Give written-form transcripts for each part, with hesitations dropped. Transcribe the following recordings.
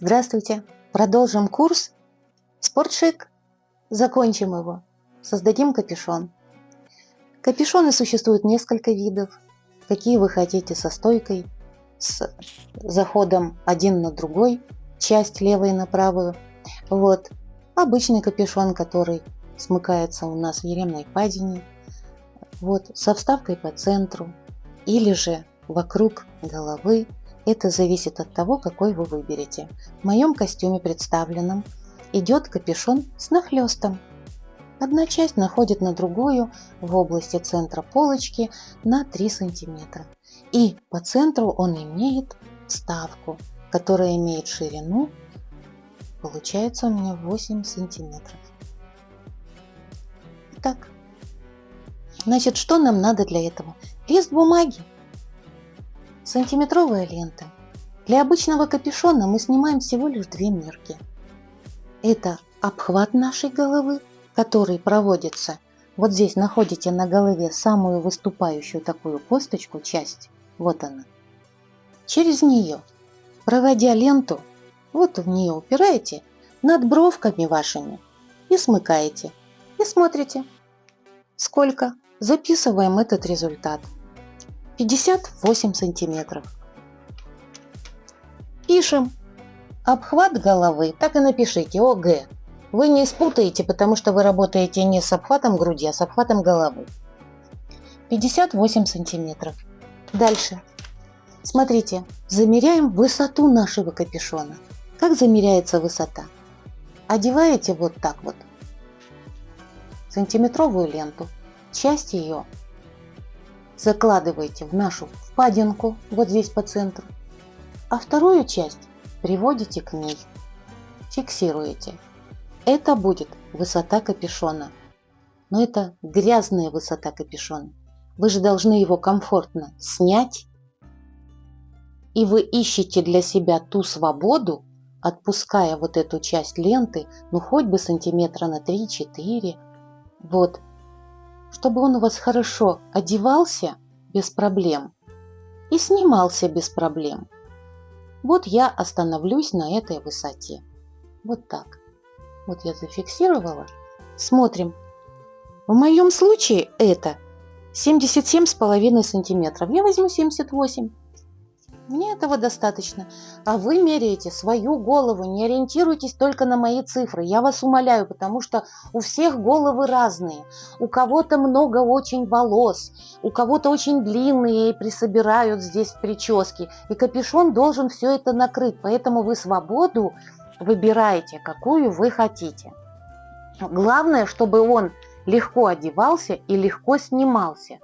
Здравствуйте! Продолжим курс «Спортшик». Закончим его. Создадим капюшон. Капюшоны существует несколько видов. Какие вы хотите, со стойкой, с заходом один на другой, часть левой на правую. Вот. Обычный капюшон, который смыкается у нас в еремной падине. Вот. Со вставкой по центру. Или же вокруг головы. Это зависит от того, какой вы выберете. В моем костюме представленном идет капюшон с нахлестом. Одна часть находит на другую в области центра полочки на 3 сантиметра. И по центру он имеет вставку, которая имеет ширину, получается у меня 8 сантиметров. Итак, значит, что нам надо для этого? Лист бумаги. Сантиметровая лента. Для обычного капюшона мы снимаем всего лишь 2 мерки. Это обхват нашей головы, который проводится. Вот здесь находите на голове самую выступающую такую косточку, часть. Вот она. Через нее, проводя ленту, вот в нее упираете над бровками вашими и смыкаете. И смотрите, сколько. Записываем этот результат. 58 сантиметров. Пишем обхват головы, так и напишите ОГ. Вы не спутаете, потому что вы работаете не с обхватом груди, а с обхватом головы. 58 сантиметров. Дальше. Смотрите, замеряем высоту нашего капюшона. Как замеряется высота? Одеваете вот так вот сантиметровую ленту, часть ее закладываете в нашу впадинку, вот здесь по центру, а вторую часть приводите к ней, фиксируете. Это будет высота капюшона, но это грязная высота капюшона. Вы же должны его комфортно снять, и вы ищете для себя ту свободу, отпуская вот эту часть ленты, ну хоть бы сантиметра на 3-4, вот, чтобы он у вас хорошо одевался без проблем и снимался без проблем. Вот я остановлюсь на этой высоте. Вот так. Вот я зафиксировала. Смотрим. В моем случае это 77,5 сантиметров. Я возьму 78. Мне этого достаточно. А вы меряете свою голову. Не ориентируйтесь только на мои цифры. Я вас умоляю, потому что у всех головы разные. У кого-то много очень волос, у кого-то очень длинные и присобирают здесь в прическе. И капюшон должен все это накрыть. Поэтому вы свободу выбираете, какую вы хотите. Главное, чтобы он легко одевался и легко снимался.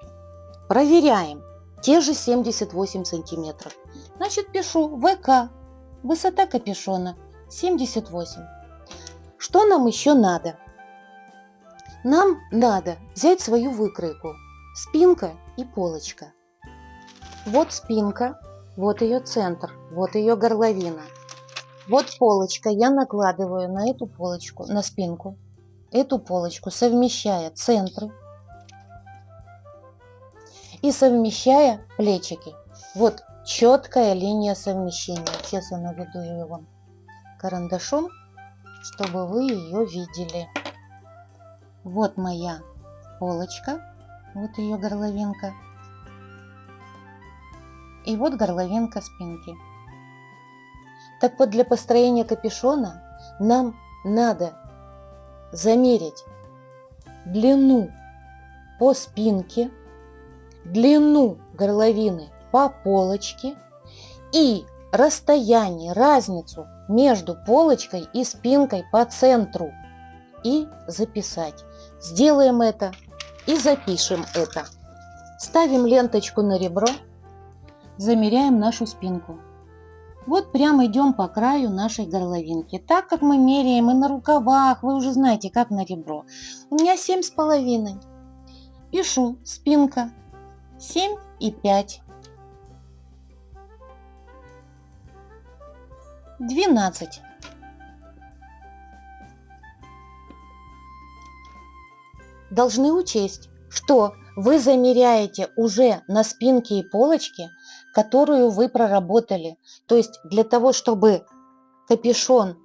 Проверяем. Те же 78 сантиметров. Значит, пишу ВК. Высота капюшона 78. Что нам еще надо? Нам надо взять свою выкройку. Спинка и полочка. Вот спинка, вот ее центр, вот ее горловина. Вот полочка. Я накладываю на эту полочку, на спинку, эту полочку, совмещая центры и совмещая плечики. Вот четкая линия совмещения. Сейчас я наведу ее вам карандашом, чтобы вы ее видели. Вот моя полочка, вот ее горловинка. И вот горловинка спинки. Так вот, для построения капюшона нам надо замерить длину по спинке, длину горловины по полочке и расстояние, разницу между полочкой и спинкой по центру. И записать. Сделаем это и запишем это. Ставим ленточку на ребро, замеряем нашу спинку. Вот прямо идем по краю нашей горловинки. Так как мы меряем и на рукавах, вы уже знаете, как на ребро. У меня 7,5. Пишу спинка 7,5. 12. Должны учесть, что вы замеряете уже на спинке и полочке, которую вы проработали. То есть для того, чтобы капюшон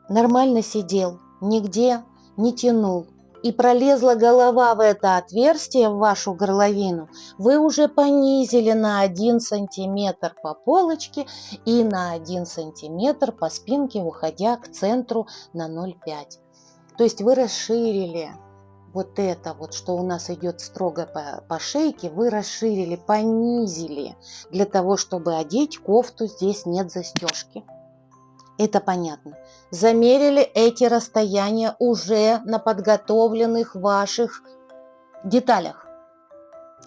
нормально сидел, нигде не тянул, и пролезла голова в это отверстие, в вашу горловину, вы уже понизили на 1 сантиметр по полочке и на 1 сантиметр по спинке, уходя к центру на 0,5. То есть вы расширили вот это вот, что у нас идет строго по шейке, вы расширили, понизили, для того, чтобы одеть кофту, здесь нет застежки. Это понятно. Замерили эти расстояния уже на подготовленных ваших деталях.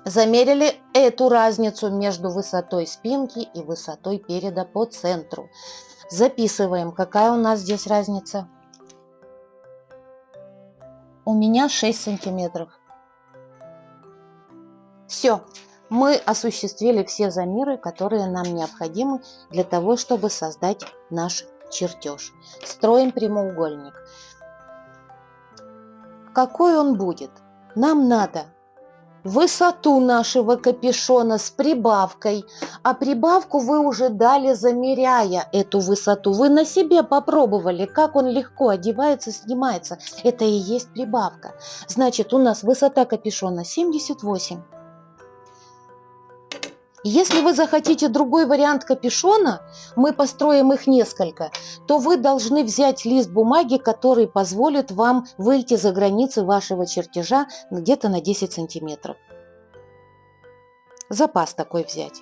Замерили эту разницу между высотой спинки и высотой переда по центру. Записываем, какая у нас здесь разница. У меня 6 сантиметров. Все. Мы осуществили все замеры, которые нам необходимы для того, чтобы создать наш чертеж. Строим прямоугольник. Какой он будет? Нам надо высоту нашего капюшона с прибавкой, а прибавку вы уже дали, замеряя эту высоту. Вы на себе попробовали, как он легко одевается, снимается. Это и есть прибавка. Значит, у нас высота капюшона 78. Если вы захотите другой вариант капюшона, мы построим их несколько, то вы должны взять лист бумаги, который позволит вам выйти за границы вашего чертежа где-то на 10 сантиметров. Запас такой взять.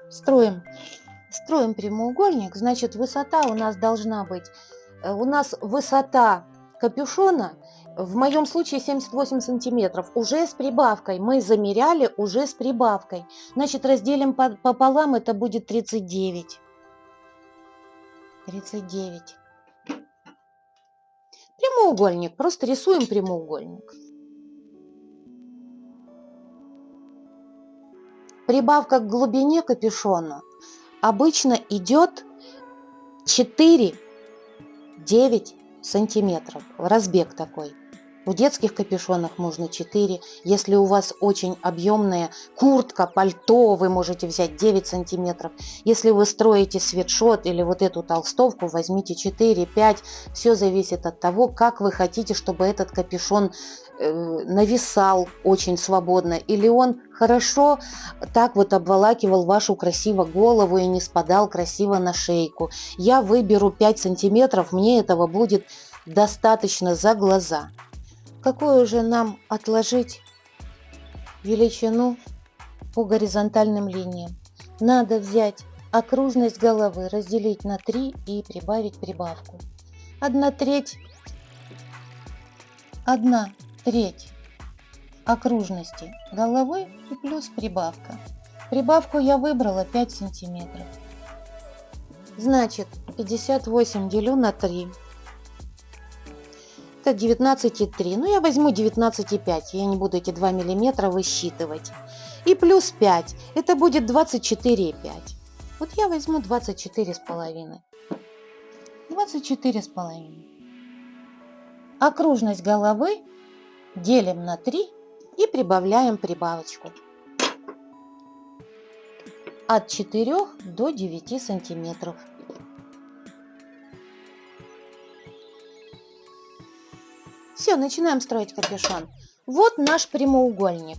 Строим прямоугольник, значит, высота у нас должна быть. У нас высота капюшона в моем случае 78 сантиметров, уже с прибавкой. Мы замеряли уже с прибавкой. Значит, разделим пополам, это будет 39. 39. Прямоугольник, просто рисуем прямоугольник. Прибавка к глубине капюшона обычно идет 4-9 сантиметров. Разбег такой. В детских капюшонах можно 4. Если у вас очень объемная куртка, пальто, вы можете взять 9 сантиметров. Если вы строите свитшот или вот эту толстовку, возьмите 4-5. Все зависит от того, как вы хотите, чтобы этот капюшон нависал очень свободно. Или он хорошо так вот обволакивал вашу красиво голову и не спадал красиво на шейку. Я выберу 5 сантиметров, мне этого будет достаточно за глаза. Какую же нам отложить величину по горизонтальным линиям? Надо взять окружность головы, разделить на 3 и прибавить прибавку. 1/3 окружности головы и плюс прибавка. Прибавку я выбрала 5 сантиметров. Значит, 58 делю на 3. Это 19,3. Ну, я возьму 19,5. Я не буду эти 2 миллиметра высчитывать. И плюс 5. Это будет 24,5. Вот я возьму 24,5. 24,5. Окружность головы делим на 3 и прибавляем прибавочку. От 4 до 9 сантиметров. Все, начинаем строить капюшон. Вот наш прямоугольник.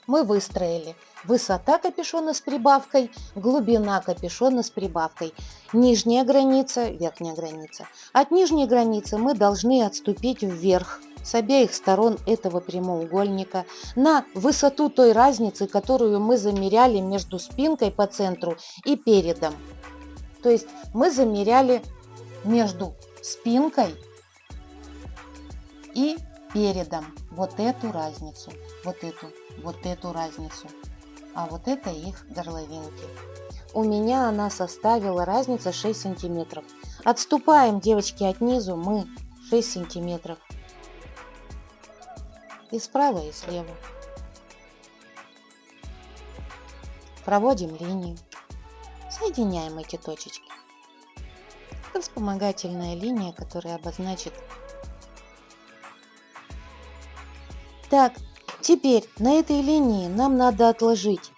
Мы выстроили. Высота капюшона с прибавкой, глубина капюшона с прибавкой. Нижняя граница, верхняя граница. От нижней границы мы должны отступить вверх с обеих сторон этого прямоугольника на высоту той разницы, которую мы замеряли между спинкой по центру и передом. То есть мы замеряли между спинкой и передом вот эту разницу, вот эту разницу, а вот это их горловинки. У меня она составила разница 6 сантиметров. Отступаем, девочки, от низу мы 6 сантиметров. И справа, и слева. Проводим линию. Соединяем эти точечки. Это вспомогательная линия, которая обозначит. Так, теперь на этой линии нам надо отложить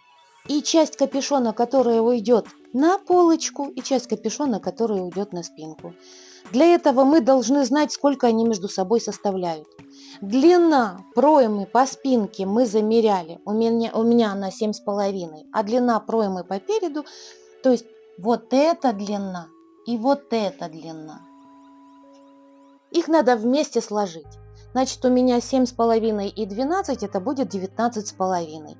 и часть капюшона, которая уйдет на полочку и часть капюшона, которая уйдет на спинку. Для этого мы должны знать, сколько они между собой составляют. Длина проймы по спинке мы замеряли. У меня она 7,5, а длина проймы по переду, то есть вот эта длина и вот эта длина. Их надо вместе сложить. Значит, у меня 7,5 и 12, это будет 19,5.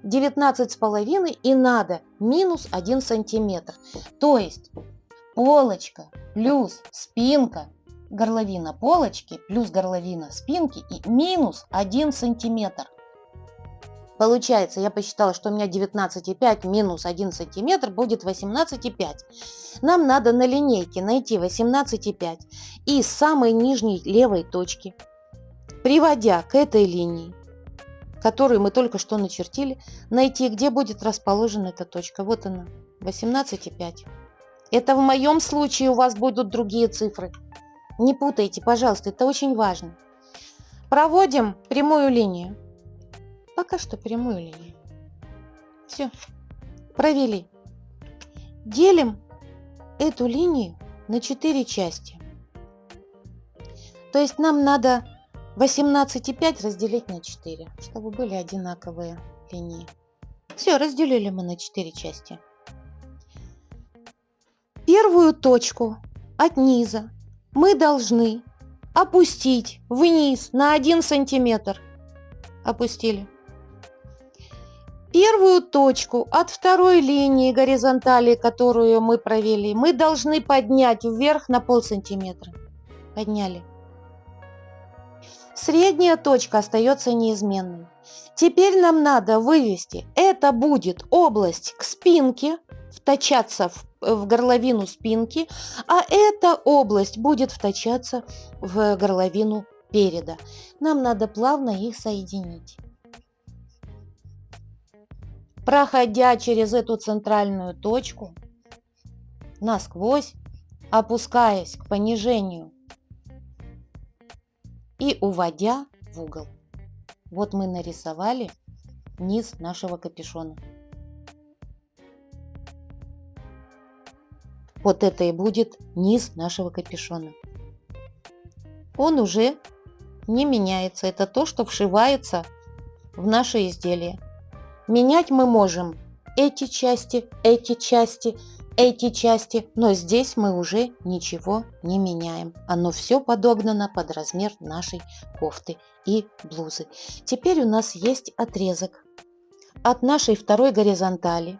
19,5 и надо минус 1 сантиметр. То есть полочка плюс спинка, горловина полочки плюс горловина спинки и минус 1 сантиметр. Получается, я посчитала, что у меня 19,5 минус 1 сантиметр будет 18,5. Нам надо на линейке найти 18,5 и с самой нижней левой точки, приводя к этой линии, которую мы только что начертили, найти, где будет расположена эта точка. Вот она, 18,5. Это в моем случае, у вас будут другие цифры. Не путайте, пожалуйста, это очень важно. Проводим прямую линию. Пока что прямую линию. Все, провели. Делим эту линию на 4 части. То есть нам надо 18,5 разделить на 4, чтобы были одинаковые линии. Все, разделили мы на 4 части. Первую точку от низа мы должны опустить вниз на 1 сантиметр. Опустили. Первую точку от второй линии горизонтали, которую мы провели, мы должны поднять вверх на полсантиметра. Подняли. Средняя точка остается неизменной. Теперь нам надо вывести, это будет область к спинке, втачаться в горловину спинки, а эта область будет втачаться в горловину переда. Нам надо плавно их соединить. Проходя через эту центральную точку, насквозь, опускаясь к понижению и уводя в угол. Вот мы нарисовали низ нашего капюшона. Вот это и будет низ нашего капюшона. Он уже не меняется. Это то, что вшивается в наше изделие. Менять мы можем эти части, но здесь мы уже ничего не меняем. Оно все подогнано под размер нашей кофты и блузы. Теперь у нас есть отрезок от нашей второй горизонтали,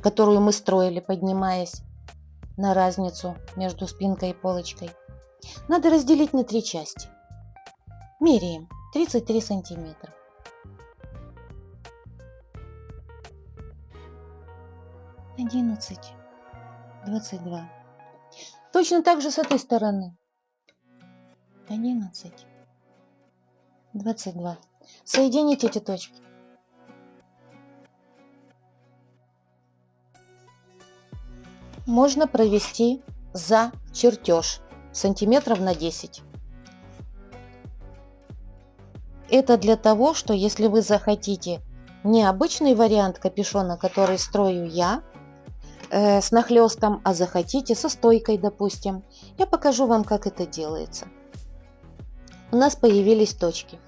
которую мы строили, поднимаясь на разницу между спинкой и полочкой. Надо разделить на 3 части. Меряем 33 сантиметра. 11, 22. Точно так же с этой стороны. 11, 22. Соедините эти точки. Можно провести за чертеж сантиметров на 10. Это для того, что если вы захотите необычный вариант капюшона, который строю я, с нахлестом, а захотите со стойкой, допустим, я покажу вам, как это делается. У нас появились точки.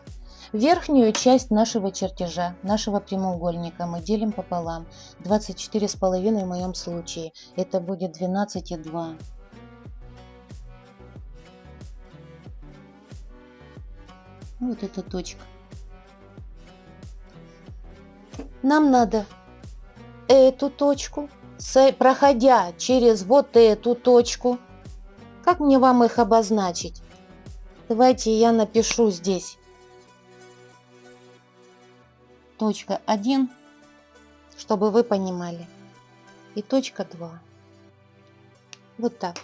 Верхнюю часть нашего чертежа, нашего прямоугольника мы делим пополам. 24,5 в моем случае. Это будет 12,2. Вот эта точка. Нам надо эту точку, проходя через вот эту точку. Как мне вам их обозначить? Давайте я напишу здесь. Точка 1, чтобы вы понимали. И точка 2. Вот так.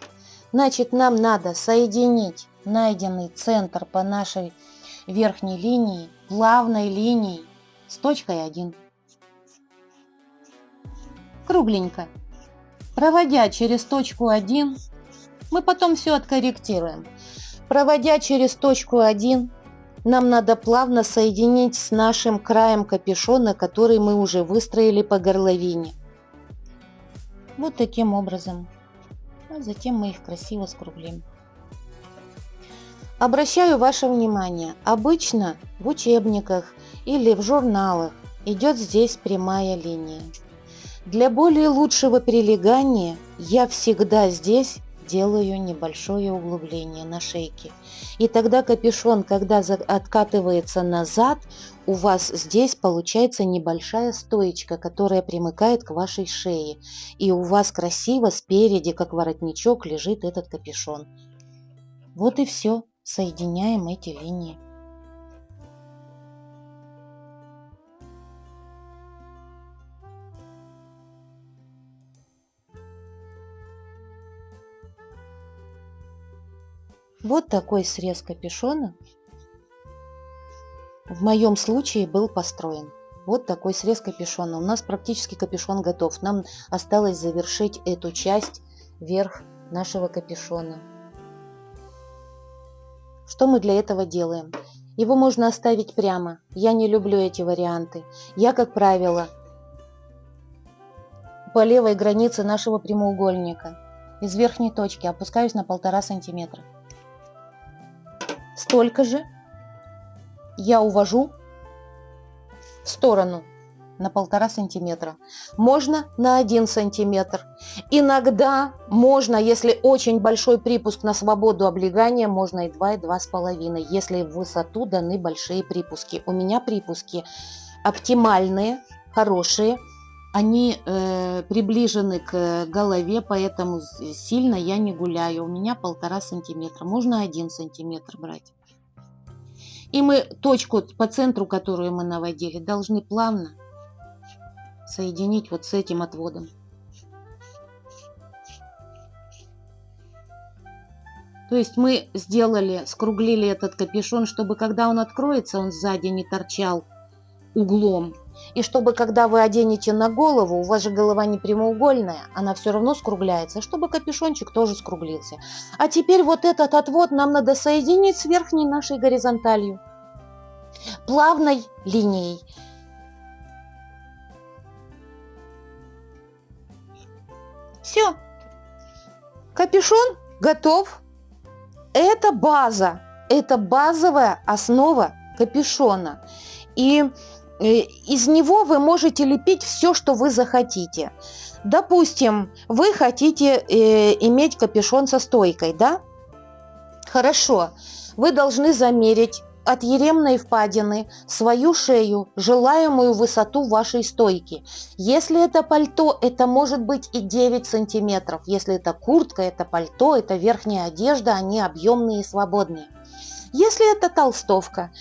Значит, нам надо соединить найденный центр по нашей верхней линии, плавной линией с точкой 1. Кругленько. Проводя через точку 1, мы потом все откорректируем. Проводя через точку 1, нам надо плавно соединить с нашим краем капюшона, который мы уже выстроили по горловине. Вот таким образом. А затем мы их красиво скруглим. Обращаю ваше внимание, обычно в учебниках или в журналах идет здесь прямая линия. Для более лучшего прилегания я всегда здесь делаю небольшое углубление на шейке. И тогда капюшон, когда откатывается назад, у вас здесь получается небольшая стоечка, которая примыкает к вашей шее. И у вас красиво спереди, как воротничок, лежит этот капюшон. Вот и все. Соединяем эти линии. Вот такой срез капюшона в моем случае был построен. Вот такой срез капюшона. У нас практически капюшон готов. Нам осталось завершить эту часть, верх нашего капюшона. Что мы для этого делаем? Его можно оставить прямо. Я не люблю эти варианты. Я, как правило, по левой границе нашего прямоугольника из верхней точки опускаюсь на 1,5 сантиметра. Столько же я увожу в сторону на 1,5 сантиметра. Можно на 1 сантиметр. Иногда можно, если очень большой припуск на свободу облегания, можно и 2, и 2,5, если в высоту даны большие припуски. У меня припуски оптимальные, хорошие. Они приближены к голове, поэтому сильно я не гуляю. У меня 1,5 сантиметра. Можно 1 сантиметр брать. И мы точку по центру, которую мы наводили, должны плавно соединить вот с этим отводом. То есть мы сделали, скруглили этот капюшон, чтобы когда он откроется, он сзади не торчал углом. И чтобы когда вы оденете на голову, у вас же голова не прямоугольная, она все равно скругляется, чтобы капюшончик тоже скруглился. А теперь вот этот отвод нам надо соединить с верхней нашей горизонталью. Плавной линией. Все. Капюшон готов. Это база. Это базовая основа капюшона. И из него вы можете лепить все, что вы захотите. Допустим, вы хотите иметь капюшон со стойкой, да? Хорошо. Вы должны замерить от еремной впадины свою шею, желаемую высоту вашей стойки. Если это пальто, это может быть и 9 сантиметров. Если это куртка, это пальто, это верхняя одежда, они объемные и свободные. Если это толстовка,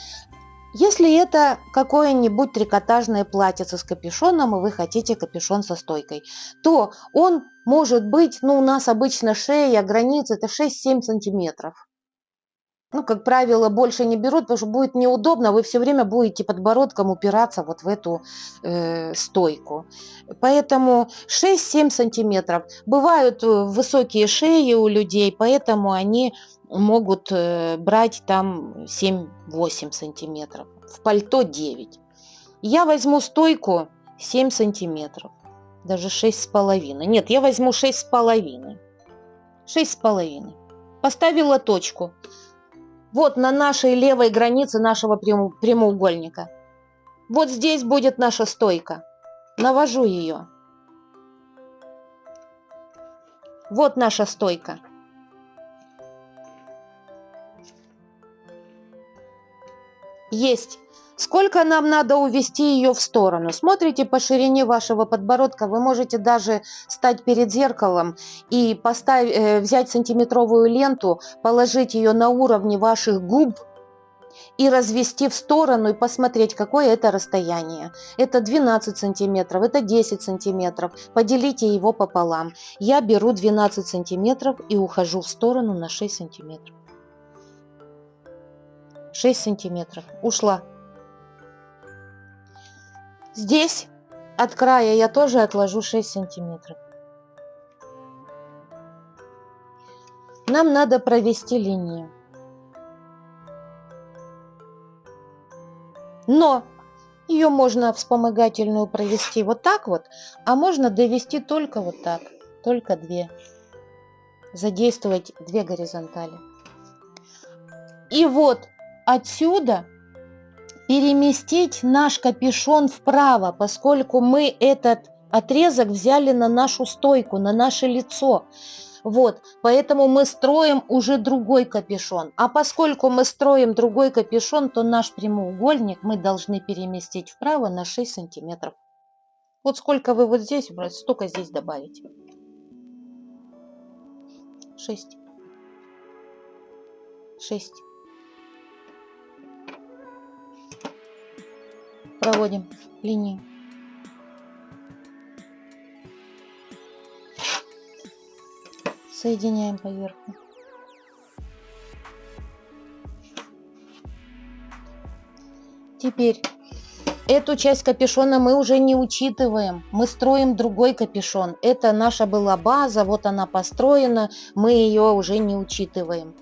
если это какое-нибудь трикотажное платьице с капюшоном, и вы хотите капюшон со стойкой, то он может быть, у нас обычно шея, граница это 6-7 сантиметров. Как правило, больше не берут, потому что будет неудобно, вы все время будете подбородком упираться вот в эту стойку. Поэтому 6-7 сантиметров. Бывают высокие шеи у людей, поэтому они могут брать там 7-8 сантиметров. В пальто 9. Я возьму стойку 7 сантиметров, даже 6,5. Нет, я возьму 6,5. 6,5. Поставила точку. Вот на нашей левой границе нашего прямоугольника. Вот здесь будет наша стойка. Навожу ее. Вот наша стойка. Есть. Сколько нам надо увести ее в сторону? Смотрите по ширине вашего подбородка. Вы можете даже стать перед зеркалом и взять сантиметровую ленту, положить ее на уровне ваших губ и развести в сторону и посмотреть, какое это расстояние. Это 12 сантиметров, это 10 сантиметров. Поделите его пополам. Я беру 12 сантиметров и ухожу в сторону на 6 сантиметров. 6 сантиметров. Ушла. Здесь от края я тоже отложу 6 сантиметров. Нам надо провести линию. Но ее можно вспомогательную провести вот так вот, а можно довести только вот так. только 2. Задействовать 2 горизонтали. И вот отсюда переместить наш капюшон вправо, поскольку мы этот отрезок взяли на нашу стойку, на наше лицо. Вот, поэтому мы строим уже другой капюшон. А поскольку мы строим другой капюшон, то наш прямоугольник мы должны переместить вправо на 6 сантиметров. Вот сколько вы вот здесь убрать, столько здесь добавить. 6. 6. Проводим линию. Соединяем поверху. Теперь эту часть капюшона мы уже не учитываем. Мы строим другой капюшон. Это наша была база, вот она построена. Мы ее уже не учитываем.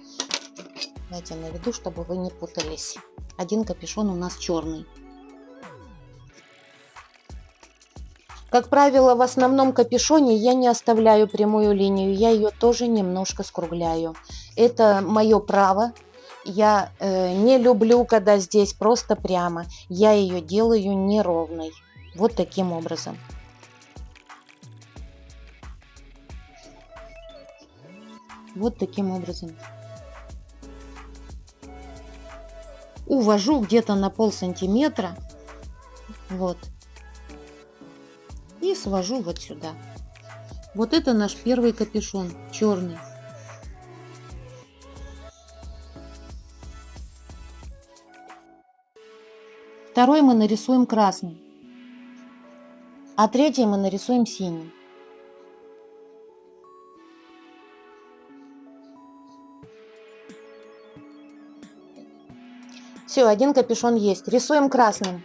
Давайте наведу, чтобы вы не путались. Один капюшон у нас черный. Как правило, в основном капюшоне я не оставляю прямую линию, я ее тоже немножко скругляю. Это мое право. Я не люблю, когда здесь просто прямо. Я ее делаю неровной. Вот таким образом. Вот таким образом. Увожу где-то на полсантиметра. Вот. И свожу вот сюда. Вот это наш первый капюшон, черный. Второй мы нарисуем красным. А третий мы нарисуем синим. Все, один капюшон есть. Рисуем красным.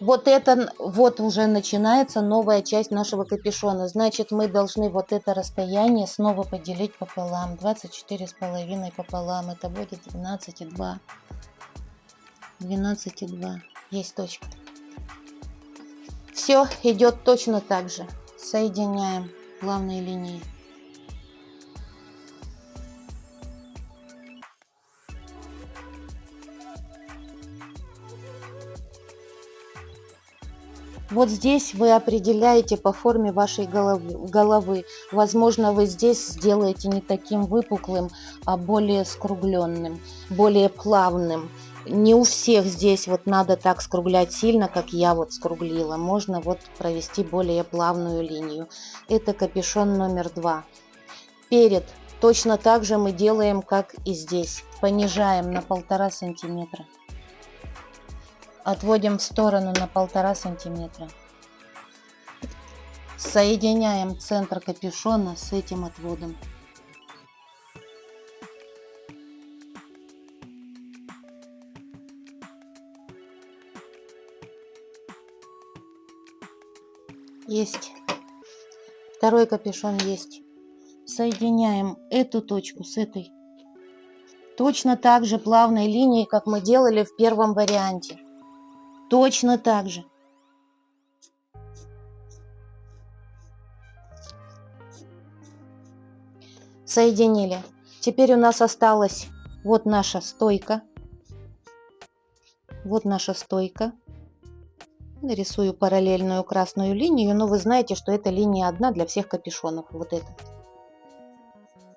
Вот это, вот уже начинается новая часть нашего капюшона. Значит, мы должны вот это расстояние снова поделить пополам. 24,5 пополам. Это будет 12,2. 12,2. Есть точка. Все идет точно так же. Соединяем главные линии. Вот здесь вы определяете по форме вашей головы. Возможно, вы здесь сделаете не таким выпуклым, а более скругленным, более плавным. Не у всех здесь вот надо так скруглять сильно, как я вот скруглила. Можно вот провести более плавную линию. Это капюшон номер 2. Перед точно так же мы делаем, как и здесь. Понижаем на 1,5 сантиметра. Отводим в сторону на 1,5 сантиметра. Соединяем центр капюшона с этим отводом. Есть. Второй капюшон есть. Соединяем эту точку с этой. Точно так же плавной линией, как мы делали в первом варианте. Точно так же. Соединили. Теперь у нас осталась вот наша стойка. Вот наша стойка. Нарисую параллельную красную линию, но вы знаете, что эта линия одна для всех капюшонов. Вот это.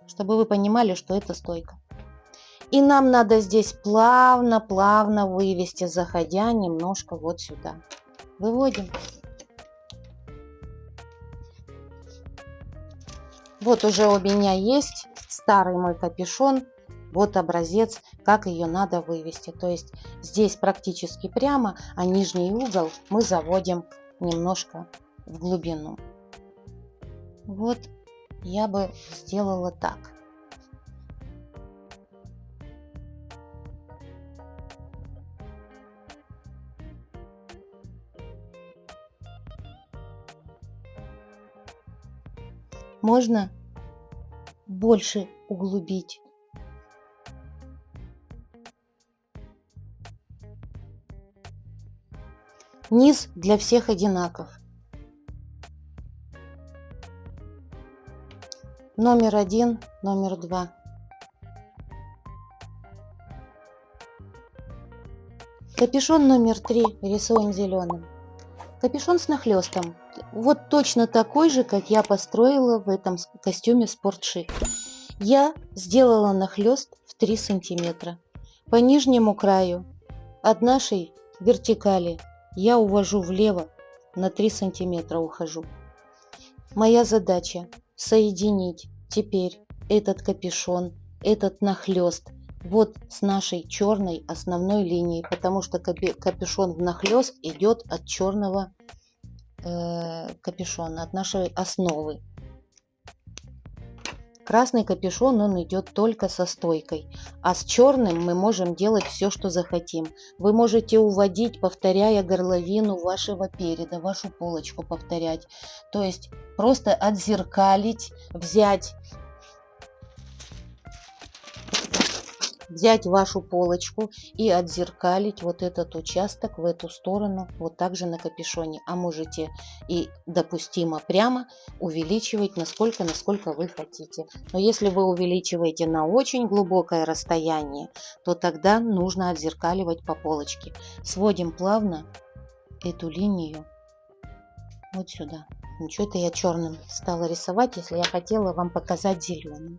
Чтобы вы понимали, что это стойка. И нам надо здесь плавно-плавно вывести, заходя немножко вот сюда. Выводим. Вот уже у меня есть старый мой капюшон. Вот образец, как ее надо вывести. То есть здесь практически прямо, а нижний угол мы заводим немножко в глубину. Вот я бы сделала так. Можно больше углубить. Низ для всех одинаков. Номер 1, номер 2. Капюшон номер 3 рисуем зеленым. Капюшон с нахлестом. Вот точно такой же, как я построила в этом костюме спортшик. Я сделала нахлест в 3 сантиметра. По нижнему краю от нашей вертикали я увожу влево, на 3 сантиметра ухожу. Моя задача соединить теперь этот капюшон, этот нахлест вот с нашей черной основной линией, потому что капюшон внахлест идет от черного капюшона, от нашей основы. Красный капюшон, он идет только со стойкой, а с черным мы можем делать все, что захотим. Вы можете уводить, повторяя горловину вашего переда, вашу полочку повторять. То есть просто отзеркалить, взять вашу полочку и отзеркалить вот этот участок в эту сторону, вот так же на капюшоне. А можете и допустимо прямо увеличивать насколько вы хотите. Но если вы увеличиваете на очень глубокое расстояние, то тогда нужно отзеркаливать по полочке. Сводим плавно эту линию вот сюда. Ничего, это я черным стала рисовать, если я хотела вам показать зеленым.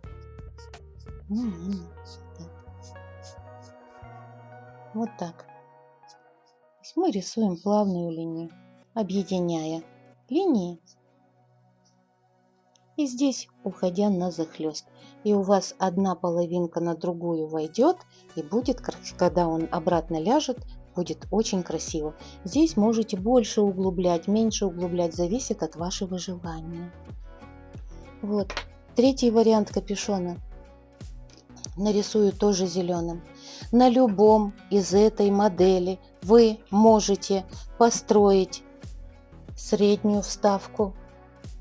Вот так. Мы рисуем плавную линию, объединяя линии. И здесь уходя на захлест. И у вас одна половинка на другую войдет, и будет, когда он обратно ляжет, будет очень красиво. Здесь можете больше углублять, меньше углублять, зависит от вашего желания. Вот. Третий вариант капюшона нарисую тоже зеленым. На любом из этой модели вы можете построить среднюю вставку,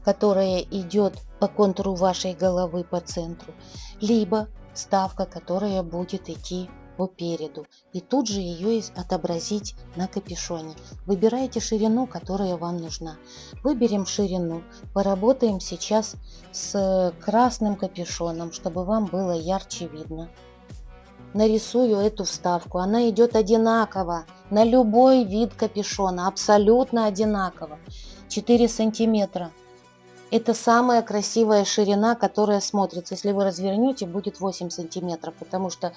которая идет по контуру вашей головы по центру, либо вставка, которая будет идти по переду, и тут же ее отобразить на капюшоне. Выбирайте ширину, которая вам нужна. Выберем ширину. Поработаем сейчас с красным капюшоном, чтобы вам было ярче видно. Нарисую эту вставку. Она идет одинаково на любой вид капюшона, абсолютно одинаково. 4 сантиметра. Это самая красивая ширина, которая смотрится. Если вы развернете, будет 8 сантиметров, потому что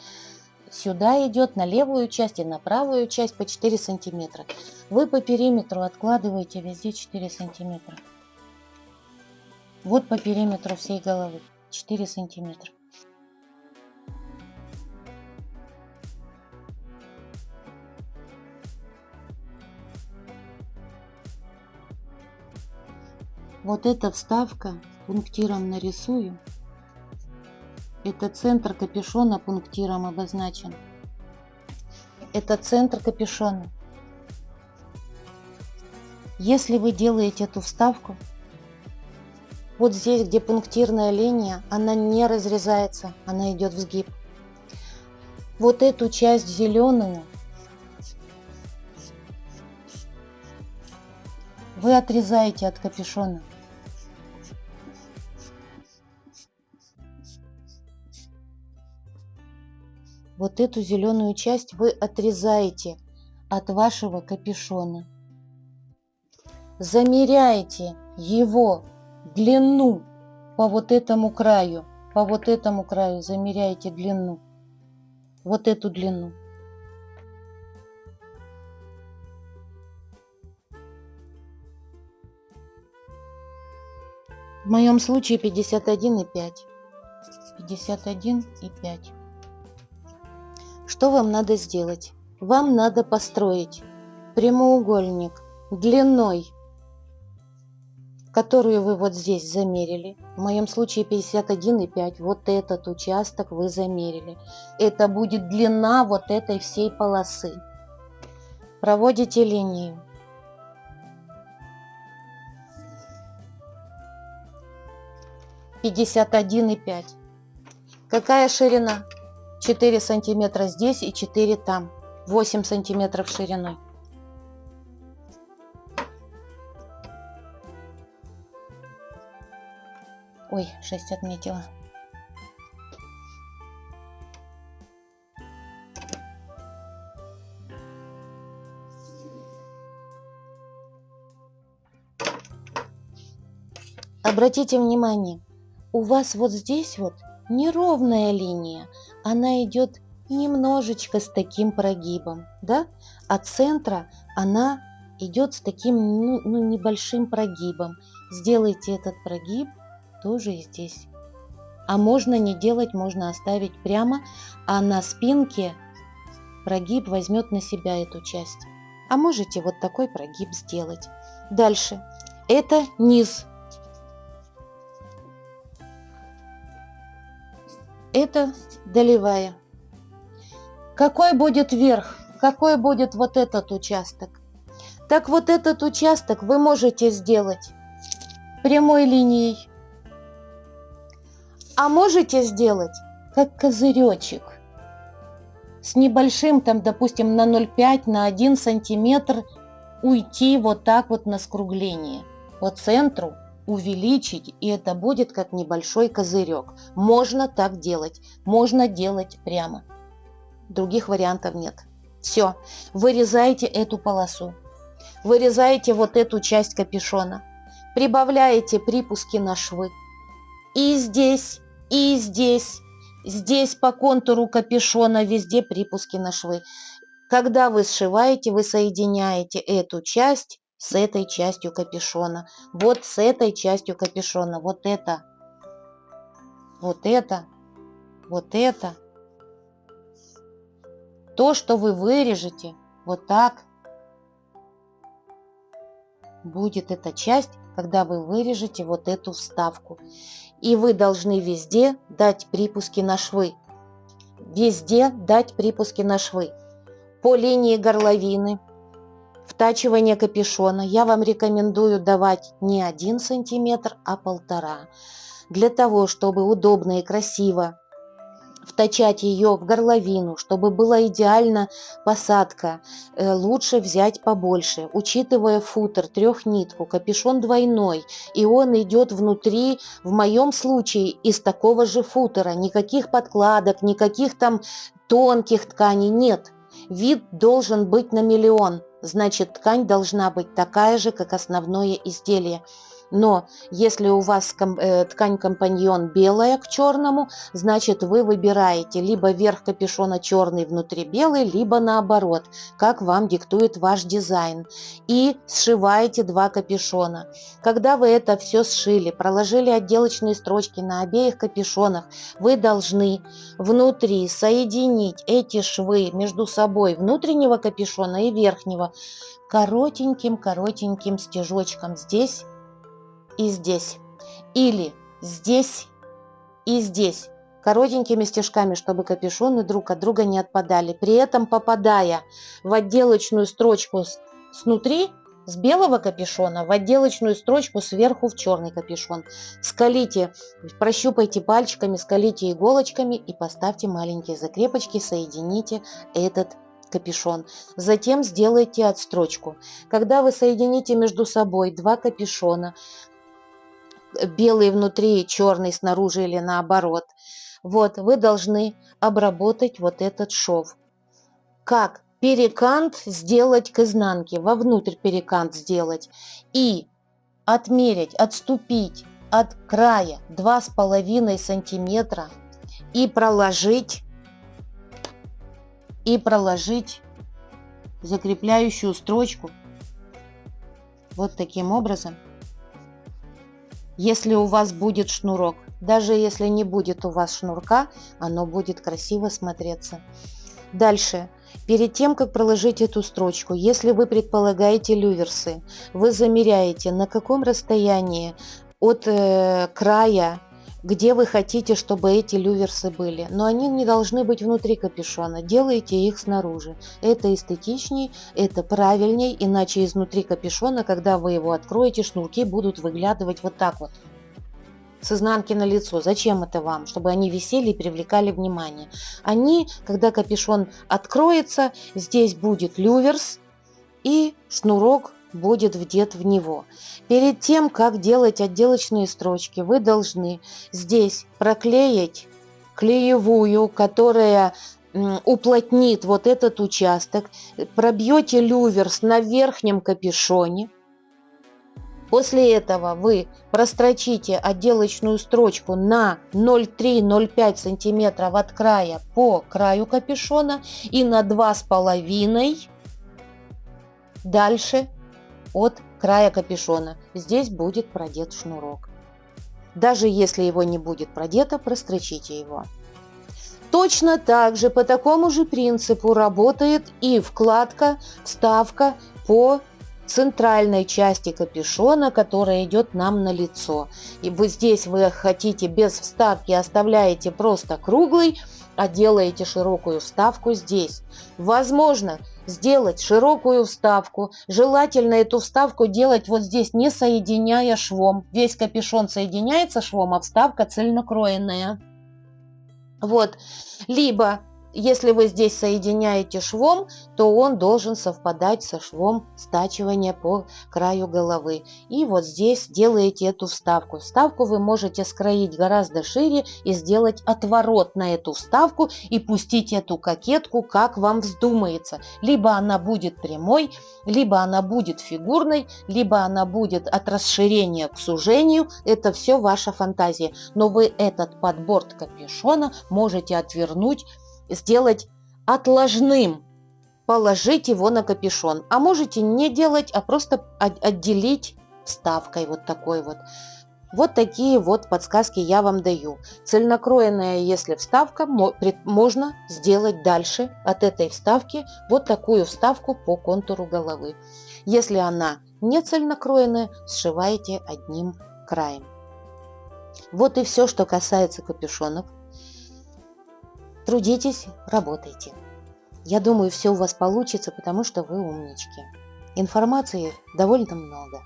сюда идет на левую часть и на правую часть по 4 сантиметра. Вы по периметру откладываете везде 4 сантиметра. Вот по периметру всей головы 4 сантиметра. Вот эта вставка пунктиром нарисую. Это центр капюшона пунктиром обозначен. Это центр капюшона. Если вы делаете эту вставку, вот здесь, где пунктирная линия, она не разрезается, она идет в сгиб. Вот эту часть зеленую вы отрезаете от капюшона. Вот эту зеленую часть вы отрезаете от вашего капюшона. Замеряете его длину по вот этому краю. По вот этому краю замеряете длину. Вот эту длину. В моем случае 51,5. 51,5. Что вам надо сделать? Вам надо построить прямоугольник длиной, которую вы вот здесь замерили. В моем случае 51,5. Вот этот участок вы замерили. Это будет длина вот этой всей полосы. Проводите линию. (51,5). Какая ширина? 4 сантиметра здесь и 4 там. 8 сантиметров шириной. Ой, 6 отметила. Обратите внимание, у вас вот здесь вот неровная линия, она идет немножечко с таким прогибом, да? От центра она идет с таким небольшим прогибом. Сделайте этот прогиб тоже и здесь. А можно не делать, можно оставить прямо, а на спинке прогиб возьмет на себя эту часть. А можете вот такой прогиб сделать. Дальше. Это низ. Это долевая. Какой будет верх? Какой будет вот этот участок? Так вот этот участок вы можете сделать прямой линией. А можете сделать как козыречек. С небольшим, там, допустим, на 0,5, на 1 сантиметр уйти вот так вот на скругление. По центру увеличить, и это будет как небольшой козырек. Можно так делать. Можно делать прямо. Других вариантов нет. Все. Вырезаете эту полосу. Вырезаете вот эту часть капюшона. Прибавляете припуски на швы. И здесь, и здесь. Здесь по контуру капюшона везде припуски на швы. Когда вы сшиваете, вы соединяете эту часть с этой частью капюшона. Вот с этой частью капюшона. Вот это. Вот это. Вот это. То, что вы вырежете, вот так будет эта часть, когда вы вырежете вот эту вставку. И вы должны везде дать припуски на швы. Везде дать припуски на швы. По линии горловины, втачивание капюшона я вам рекомендую давать не 1 сантиметр, а 1,5. Для того, чтобы удобно и красиво втачать ее в горловину, чтобы была идеальна посадка, лучше взять побольше. Учитывая футер, 3-нитку, капюшон двойной, и он идет внутри, в моем случае, из такого же футера. Никаких подкладок, никаких там тонких тканей нет. Вид должен быть на миллион, значит, ткань должна быть такая же, как основное изделие. Но если у вас ткань-компаньон белая к черному, значит, вы выбираете либо верх капюшона черный, внутри белый, либо наоборот, как вам диктует ваш дизайн. И сшиваете 2 капюшона. Когда вы это все сшили, проложили отделочные строчки на обеих капюшонах, вы должны внутри соединить эти швы между собой, внутреннего капюшона и верхнего, коротеньким стежочком здесь и здесь, или здесь и здесь, коротенькими стежками, чтобы капюшоны друг от друга не отпадали, при этом попадая в отделочную строчку снутри, с белого капюшона, в отделочную строчку сверху в черный капюшон. Скалите, прощупайте пальчиками, скалите иголочками и поставьте маленькие закрепочки, соедините этот капюшон. Затем сделайте отстрочку. Когда вы соедините между собой 2 капюшона, белый внутри и черный снаружи или наоборот, вот вы должны обработать вот этот шов. Как? Перекант сделать к изнанке, вовнутрь перекант сделать и отмерить, отступить от края 2,5 сантиметра и проложить закрепляющую строчку вот таким образом. Если у вас будет шнурок, даже если не будет у вас шнурка, оно будет красиво смотреться. Дальше, перед тем, как проложить эту строчку, если вы предполагаете люверсы, вы замеряете, на каком расстоянии от края, где вы хотите, чтобы эти люверсы были. Но они не должны быть внутри капюшона, делайте их снаружи. Это эстетичней, это правильней, иначе изнутри капюшона, когда вы его откроете, шнурки будут выглядывать вот так вот, с изнанки на лицо. Зачем это вам? Чтобы они висели и привлекали внимание. Они, когда капюшон откроется, здесь будет люверс и шнурок будет вдет в него. Перед тем, как делать отделочные строчки, вы должны здесь проклеить клеевую, которая уплотнит вот этот участок. Пробьете люверс на верхнем капюшоне. После этого вы прострочите отделочную строчку на 0,3-0,5 см от края по краю капюшона и на 2,5 дальше от края капюшона. Здесь будет продет шнурок. Даже если его не будет продето, прострочите его. Точно так же, по такому же принципу работает и вкладка, вставка по центральной части капюшона, которая идет нам на лицо. И вот здесь вы хотите без вставки, оставляете просто круглый, а делаете широкую вставку здесь. Возможно сделать широкую вставку. Желательно эту вставку делать вот здесь, не соединяя швом. Весь капюшон соединяется швом, а вставка цельнокроенная. Вот. Либо, если вы здесь соединяете швом, то он должен совпадать со швом стачивания по краю головы. И вот здесь делаете эту вставку. Вставку вы можете скроить гораздо шире и сделать отворот на эту вставку и пустить эту кокетку, как вам вздумается. Либо она будет прямой, либо она будет фигурной, либо она будет от расширения к сужению. Это все ваша фантазия. Но вы этот подбор капюшона можете отвернуть, сделать отложным, положить его на капюшон. А можете не делать, а просто отделить вставкой вот такой вот. Вот такие вот подсказки я вам даю. Цельнокроенная, если вставка, можно сделать дальше от этой вставки вот такую вставку по контуру головы. Если она не цельнокроенная, сшиваете одним краем. Вот и все, что касается капюшонов. Трудитесь, работайте. Я думаю, все у вас получится, потому что вы умнички. Информации довольно много.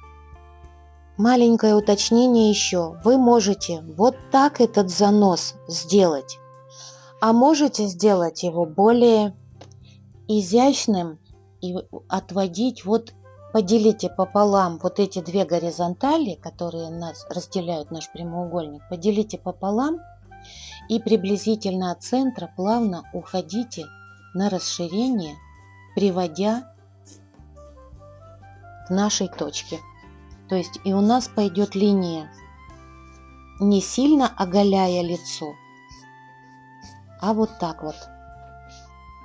Маленькое уточнение еще. Вы можете вот так этот занос сделать, а можете сделать его более изящным и отводить вот, поделите пополам вот эти две горизонтали, которые нас разделяют, наш прямоугольник, поделите пополам. И приблизительно от центра плавно уходите на расширение, приводя к нашей точке. То есть и у нас пойдет линия, не сильно оголяя лицо, а вот так вот.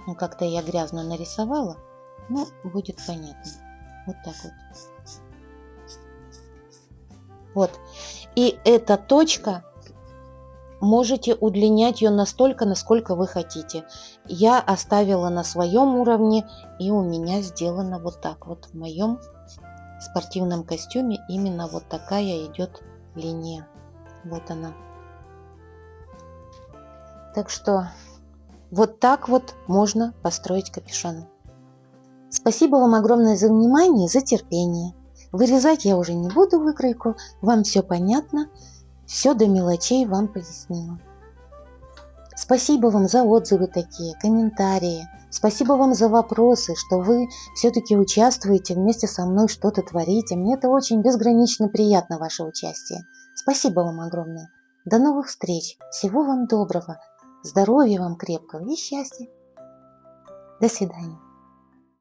Ну, как-то я грязно нарисовала, но будет понятно. Вот так вот. Вот. И эта точка, можете удлинять ее настолько, насколько вы хотите. Я оставила на своем уровне, и у меня сделано вот так вот. В моем спортивном костюме именно вот такая идет линия. Вот она. Так что вот так вот можно построить капюшон. Спасибо вам огромное за внимание и за терпение. Вырезать я уже не буду выкройку. Вам все понятно. Все до мелочей вам пояснила. Спасибо вам за отзывы такие, комментарии. Спасибо вам за вопросы, что вы все-таки участвуете вместе со мной, что-то творите. Мне это очень безгранично приятно, ваше участие. Спасибо вам огромное. До новых встреч. Всего вам доброго. Здоровья вам крепкого и счастья. До свидания.